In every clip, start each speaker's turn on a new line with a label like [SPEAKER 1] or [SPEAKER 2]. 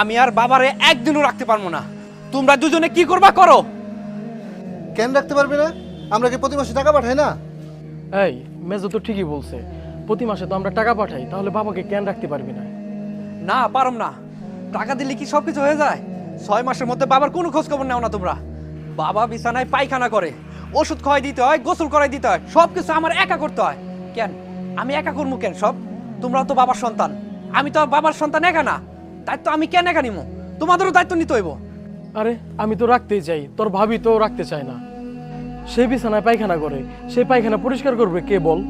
[SPEAKER 1] আমি আর বাবারে একদিনও রাখতে পারবো না। তোমরা দুজনে কি করবা করো।
[SPEAKER 2] কেন রাখতে পারবি না? আমরা কি প্রতি মাসে টাকা পাঠাই না?
[SPEAKER 3] এই মেজো তো ঠিকই বলছে, প্রতি মাসে তো আমরা টাকা পাঠাই, তাহলে বাবাকে কেন রাখতে পারবি না?
[SPEAKER 1] না পারম না। টাকা দিলে কি সবকিছু হয়ে যায়? 6 মাসের মধ্যে বাবার কোনো খোঁজ খবর নেও না তোমরা। বাবা বিছানায় পায়খানা করে, ওষুধ খাওয়াই দিতে হয়, গোসল করাই দিতে হয়, সবকিছু আমার একা করতে হয়। কেন আমি একা করবো কেন সব? তোমরাও তো বাবার সন্তান, আমি তো আর বাবার সন্তান একা না। দায়িত্ব আমি কেন একা নিবো? তোমাদেরও দায়িত্ব নিতে হইব।
[SPEAKER 3] আরে আমি তো রাখতেই চাই, তোর ভাবি তো রাখতে চায় না। সে বিছানায় পায়খানা করে, সে পায়খানা পরিষ্কার করবে কে বল?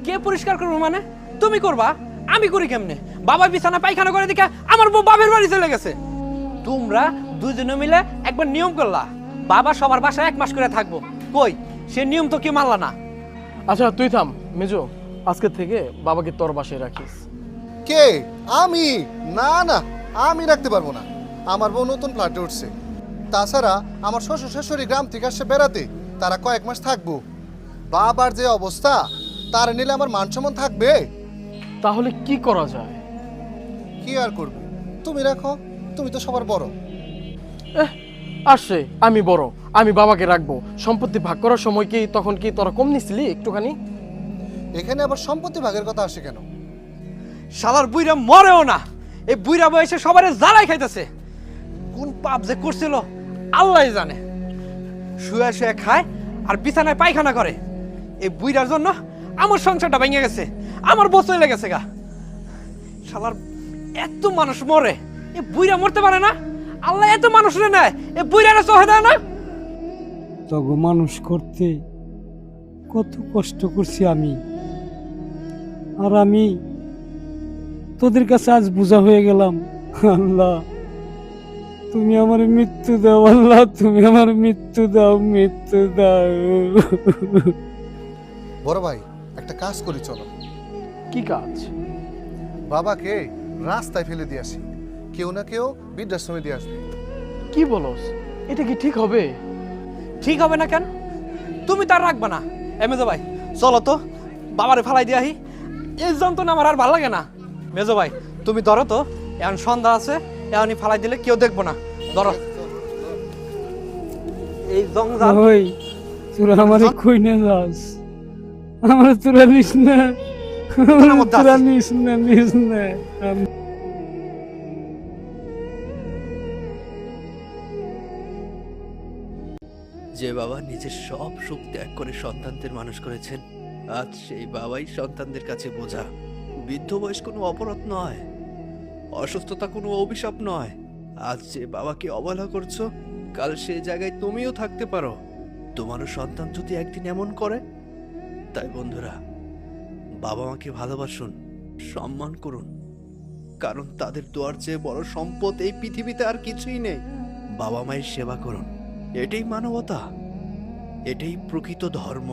[SPEAKER 1] কে পরিষ্কার করবো মানে? তুমি করবা? আমি করি কেমনে? বাবা বিছানা পায়খানা করে দিকে আমার বউ বাপের বাড়ি চলে গেছে। তোমরা দুজনে মিলে একবার নিয়ম করলা, বাবা সবার বাসায় 1 মাস করে থাকবো। কই সে নিয়ম তো কি মানলা না?
[SPEAKER 3] আচ্ছা তুই থাম মেজো, আজকে থেকে বাবাকে তোর বাসায় রাখিস।
[SPEAKER 2] কে? আমি? না না, আমি রাখতে পারবো না। আমার বউ নতুন ফ্ল্যাটে উঠছে। তাছাড়া আমার শ্বশুর শাশুড়ি গ্রাম থেকে আসছে বেড়াতে, তারা কয়েক মাস থাকবো। বাবার যে অবস্থা, তার নিলে আমার মান সম্মান থাকবে?
[SPEAKER 3] তাহলে কি করা যায়?
[SPEAKER 2] কি আর করবে? তুমি রাখো, তুমি তো সবার বড়।
[SPEAKER 3] আসছে আমি বড়, আমি বাবাকে রাখবো। সম্পত্তি ভাগ করার সময় কি তখন কি তোরা কম নিছিলি একটুখানি?
[SPEAKER 2] এখানে আবার সম্পত্তি ভাগের কথা আসে কেন?
[SPEAKER 1] শালার বুইরা মরেও না, এই বুইরা বয়সে সবারে জ্বালাই খাইতেছে। কোন পাপ যে করছিল আল্লাহই জানে। শুয়ে শুয়ে খায় আর বিছানায় পায়খানা করে। এই বুইরার জন্য আমার সংসারটা ভেঙে গেছে, আমার বউ চলে গেছে গা। শালার এত মানুষ মরে, এ বুইরা মরতে পারে না? আল্লাহ এত মানুষ রে নেয়, এ বুইরারে সহে দেয় না?
[SPEAKER 4] তগো মানুষ করতে কত কষ্ট করছি আমি, আর আমি তোদের কাছে আজ বোঝা হয়ে গেলাম। আল্লাহ তুমি আমার মৃত্যু দাও, আল্লাহ তুমি আমার মৃত্যু দাও, মৃত্যু দাও।
[SPEAKER 2] বড় ভাই, একটা কাজ করি চলো।
[SPEAKER 3] কি কাজ?
[SPEAKER 2] বাবাকে রাস্তায় ফেলে দিয়ে আসি, কেউ না কেউ বৃদ্ধাশ্রমে দিয়ে আসবে।
[SPEAKER 3] কি বলস? এটা কি ঠিক হবে?
[SPEAKER 1] ঠিক হবে না কেন? তুমি তার রাখবা না? মেজো ভাই চলো তো, বাবারে ফালাই দিয়ে আহি। এই যন্ত্রণা আমার আর ভালো লাগে না। মেজো ভাই তুমি ধরো তো, এখন সন্ধ্যা আছে, এখনই ফালাই দিলে কেউ দেখবো না। ধরো এই জঞ্জাল।
[SPEAKER 4] ওই তোরা আমারে কই না যাস? আমার তোরা নিস না, আমার তোরা নিস না, নিস না।
[SPEAKER 5] যে বাবা নিজের সব সুখ ত্যাগ করে সন্তানদের মানুষ করেছেন, আজ সেই বাবাই সন্তানদের কাছে বোঝা। বৃদ্ধ বয়স কোনো অপরাধ নয়, অসুস্থতা কোনো অভিশাপ নয়। আজ যে বাবাকে অবহেলা করছো, কাল সেই জায়গায় তুমিও থাকতে পারো। তোমারও সন্তান যদি একদিন এমন করে। তাই বন্ধুরা, বাবা মাকে ভালোবাসুন, সম্মান করুন, কারণ তাদের দোয়ার চেয়ে বড় সম্পদ এই পৃথিবীতে আর কিছুই নেই। বাবা মায়ের সেবা করুন, এটাই মানবতা, এটাই প্রকৃত ধর্ম।